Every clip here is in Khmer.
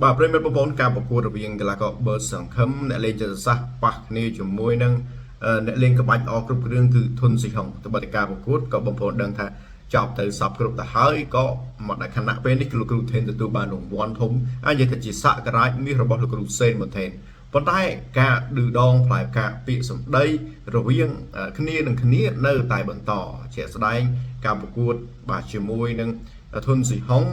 បាទប្រិមត្តបងប្អូនការប្រកួតរវាងកីឡាករបើសង្ឃឹមអ្នកលេងចិត្តសាស្ត្រប៉ះគ្នាជាមួយនឹងអ្នកលេងក្បាច់ល្អគ្រប់គ្រឿងគឺធុនស៊ីហុងទៅបដិការប្រកួតក៏បងប្អូនដឹងថាចប់ទៅសពគ្រប់ទៅហើយក៏មកដល់ខណៈពេលនេះលោកគ្រូថេនទទួលបានរង្វាន់ធំអាចនិយាយថាជាសក្ការៈមាសរបស់លោកគ្រូសេនម៉ូថេនប៉ុន្តែការឌឺដងផ្លែផ្កាពាក្យសម្ដីរវាងគ្នានឹងគ្នានៅតែបន្តជាក់ស្ដែងការប្រកួតបាទជាមួយនឹងធុនស៊ីហុង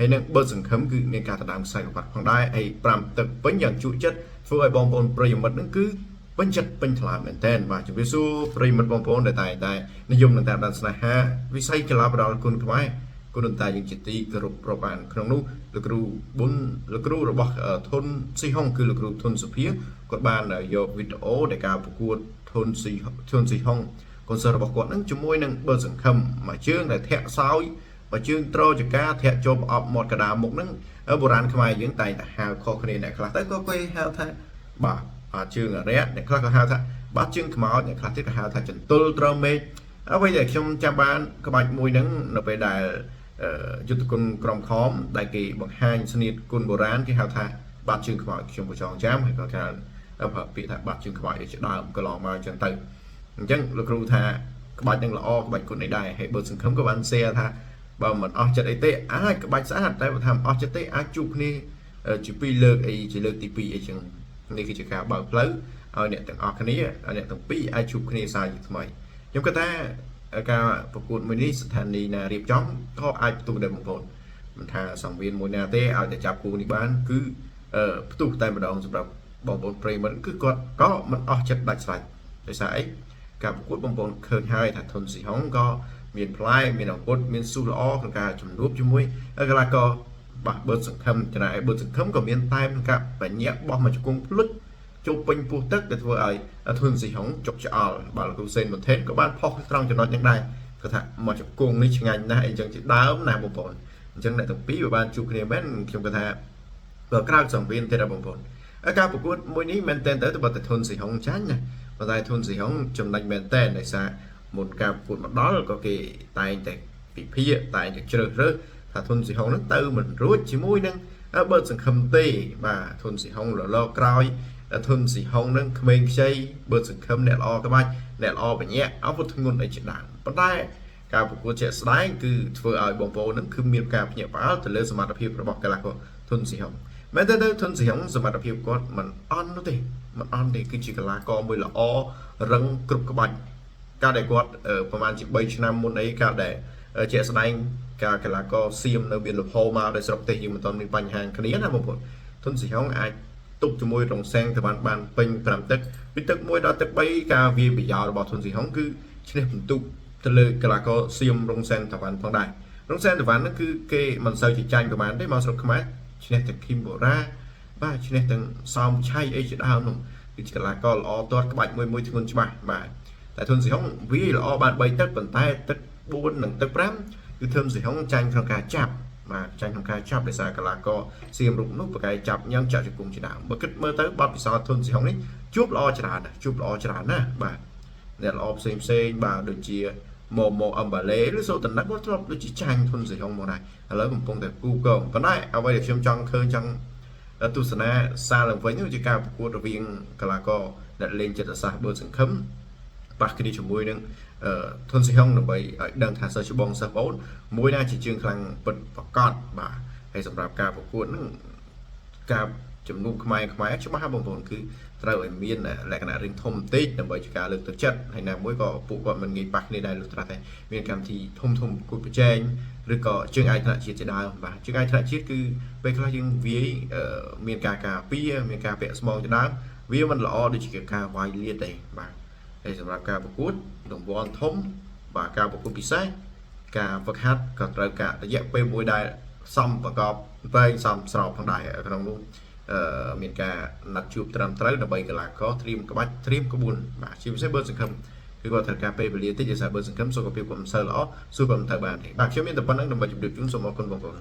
ហើយនឹងបើសង្ឃឹមគឺមានការដណ្ដើមខ្សែក្បាត់ផងដែរហើយ5ទឹកពេញយ៉ាងជក់ចិត្តធ្វើឲ្យបងប្អូនប្រិយមិត្តនឹងគឺពេញចិត្តពេញថ្លើមមែនតើបាទជម្រាបសួរប្រិយមិត្តបងប្អូនដែលតែនិយមនឹងតាមដានស្នេហាវិស័យកីឡាប្រដាល់គុណខ្មែរគុណតែយើងជាទីគោរពរាប់អានក្នុងនោះលោកគ្រូប៊ុនលោកគ្រូរបស់ធុនស៊ីហុងគឺលោកគ្រូធុនសុភាគាត់បានយកវីដេអូនៃការប្រកួតធុនស៊ីហុងកូនសិស្សរបស់គាត់នឹងជាមួយនឹងបើសង្ឃឹមមួយជើងដែលធាក់សោយបើជើងត្រចកាធាក់ចូលប្រអប់មាត់កដាមុខហ្នឹងបុរាណខ្មែរយើងតែងតែហៅខុសគ្នាអ្នកខ្លះទៅក៏គេហៅថាបាទជើងអរិយអ្នកខ្លះក៏ហៅថាបាទជើងខ្មោចអ្នកខ្លះទៀតក៏ហៅថាចន្ទុលត្រូវមេឃអ្វីដែលខ្ញុំចាំបានក្បាច់មួយហ្នឹងនៅពេលដែលយុទ្ធគុណក្រមខំដែលគេបង្ហាញស្នៀតគុណបុរាណគេហៅថាបាទជើងខ្មោចខ្ញុំក៏ចងចាំហើយក៏គេពាក្យថាបាទជើងខ្មោចជាដើមកន្លងមកអញ្ចឹងទៅអញ្ចឹងលោកគ្រូថាក្បាច់ហ្នឹងល្អក្បាច់គុណនេះដែរហើយបើសង្ឃឹមក៏បាន share ថាបើមិនអស់ចិត្តអីទេអាចក្បាច់ស្អាតតែបើថាអស់ចិត្តទេអាចជួបគ្នាជា2លើកអីជាលើកទី2អីចឹងនេះគឺជាការបើកផ្លូវឲ្យអ្នកទាំងអស់គ្នាអ្នកទាំងពីរអាចជួបគ្នាសាជាថ្មីខ្ញុំគិតថាការប្រកួតមួយនេះស្ថានីយ៍ណារៀបចំក៏អាចផ្ទុះដែរបងប្អូនមិនថាសង្វៀនមួយណាទេឲ្យតែចាប់គូនេះបានគឺផ្ទុះតែម្ដងសម្រាប់បងប្អូនប្រិយមិត្តគឺគាត់ក៏មិនអស់ចិត្តដាច់ស្រេចដោយសារអីការប្រកួតបងប្អូនឃើញហើយថាធុនស៊ីហុងក៏មានផ្លែមានអាវុធមានស៊ូល្អក្នុងការជំនួបជាមួយកីឡាករបាស់បឺតសង្ឃឹមចំណែកឯបឺតសង្ឃឹមក៏មានតែក្នុងការបញ្ញាក់បោះមកជង្គង់ភ្លុចចូលពេញពោះទឹកដែលធ្វើឲ្យធុនស៊ីហុងចុកឆ្អល់បាទលោកគ្រូសេនម៉ូថេនក៏បានផុសត្រង់ចំណុចនេះដែរគាត់ថាមកជង្គង់នេះឆ្ងាញ់ណាស់អីចឹងជាដើមណាបងប្អូនអញ្ចឹងអ្នកទាំងពីរបានជួបគ្នាមែនខ្ញុំគាត់ថាបើក្រៅសង្វៀនទៀតបងប្អូនការប្រកួតមួយនេះមែនតើទៅបើតែធុនស៊ីហុងចាញ់ណាប៉ុន្តែធុនស៊ីហុងចំណេញមែនតើដោយសារមុនការប្រកួតមកដល់ក៏គេតែងតែពិភាក្សាតែងតែជ្រើសរើសថាធុនស៊ីហុងហ្នឹងទៅមិនរួចជាមួយនឹងបើសង្ឃឹមទេបាទធុនស៊ីហុងរលកក្រោយធុនស៊ីហុងហ្នឹងក្មេងខ្ចីបើសង្ឃឹមអ្នកល្អក្បាច់អ្នកល្អបញ្ញាអពុទ្ធធ្ងន់អីជាដើមប៉ុន្តែការប្រកួតជាក់ស្ដែងគឺធ្វើឲ្យបងប្អូនហ្នឹងគឺមានការភ្ញាក់ផ្អើលទៅលើសមត្ថភាពរបស់កីឡាករធុនស៊ីហុងមែនតើធុនស៊ីហុងសមត្ថភាពគាត់មិនអន់នោះទេមិនអន់ទេគឺជាកីឡាករមួយល្អរឹងគ្រប់ក្បាច់ការដែលគាត់ប្រហែលជា3ឆ្នាំមុនអីការដែលជាក់ស្ដែងការកីឡាករសៀមនៅមានលំហមកដោយស្រុកទេសយើងមិនទាន់មានបញ្ហាគ្នាណាបងប្អូនធុនស៊ីហុងអាចទប់ជាមួយរងសែងទៅបានពេញ5ទឹកពីទឹក1ដល់ទឹក3ការវាយប្រយោជន៍របស់ធុនស៊ីហុងគឺឈ្នះបន្ទុកទៅលើកីឡាករសៀមរងសែងទៅបានផងដែររងសែងទៅបានហ្នឹងគឺគេមិនសូវជាចាញ់ប្រហែលទេមកស្រុកខ្មែរឈ្នះទាំងឃីមបូរ៉ាបាទឈ្នះទាំងសោមឆៃអីជាដើមនោះគឺជាកីឡាករល្អទាត់ក្បាច់មួយធ្ងន់ច្បាស់បាទតែធុនស៊ីហុងវាល្អបាន3ទឹកប៉ុន្តែទឹក4និងទឹក5គឺធុនស៊ីហុងចាញ់ក្នុងការចាប់បាទចាញ់ក្នុងការចាប់ដោយសារកីឡាករសៀមរូបនោះប្រកែកចាប់ញ៉ាំចាក់ជង្គង់ជាដើមបើគិតមើលទៅបទពិសោធន៍ធុនស៊ីហុងនេះជួបល្អច្រើនណាបាទអ្នកល្អផ្សេងបាទដូចជាម៉ូអឹមបាឡេឬសូតណាក់គាត់ធ្លាប់ដូចជាចាញ់ធុនស៊ីហុងមកដែរឥឡូវកំពុងតែគូកងប៉ុន្តែអ្វីដែលខ្ញុំចង់ឃើញចង់ទស្សនាសារឡើងវិញគឺការប្រកួតរវាងកីឡាករដែលលេងចិត្តសាស្ត្របើសង្ឃឹមប៉ះគ្នាជាមួយនឹងធុនស៊ីហុងដើម្បីឲ្យដឹងថាសិស្សច្បងសិស្សបងមួយណាជាជើងខ្លាំងពិតប្រកបបាទហើយសម្រាប់ការប្រកួតហ្នឹងការជំនុំខ្មែរច្បាស់បងប្អូនគឺត្រូវឲ្យមានលក្ខណៈរៀងធំបន្តិចដើម្បីជាការលើកទឹកចិត្តហើយណាមួយក៏ពួកគាត់មិនងាយប៉ះគ្នាដែរលុះត្រាតែមានកម្មវិធីធំគួតប្រជែងឬក៏ជើងឯកថ្នាក់ជាតិជាដើមបាទជើងឯកថ្នាក់ជាតិគឺពេលខ្លះយើងវាយមានការការពារមានការពាក់ស្មងជាដើមវាមិនល្អដូចជាការវាយលាតទេបាទហើយសម្រាប់ការប្រកួតរង្វាន់ធំបាទការប្រកួតពិសេសការហ្វឹកហាត់ក៏ត្រូវការរយៈពេលមួយដែលសមប្រកបបែងសមស្របផងដែរក្នុងនោះមានការណាត់ជួបត្រឹមត្រូវដើម្បីកីឡាករត្រៀមក្បាច់ត្រៀមក្បួនបាទជាពិសេសបើសង្ឃឹមគឺគាត់ត្រូវការពេលវេលាតិចដោយសារបើសង្ឃឹមសុខភាពគាត់មិនសូវល្អសួរគាត់មិនទៅបានទេបាទខ្ញុំមានតែប៉ុណ្្នឹងដើម្បីជម្រាបជូនសូមអរគុណបងប្អូន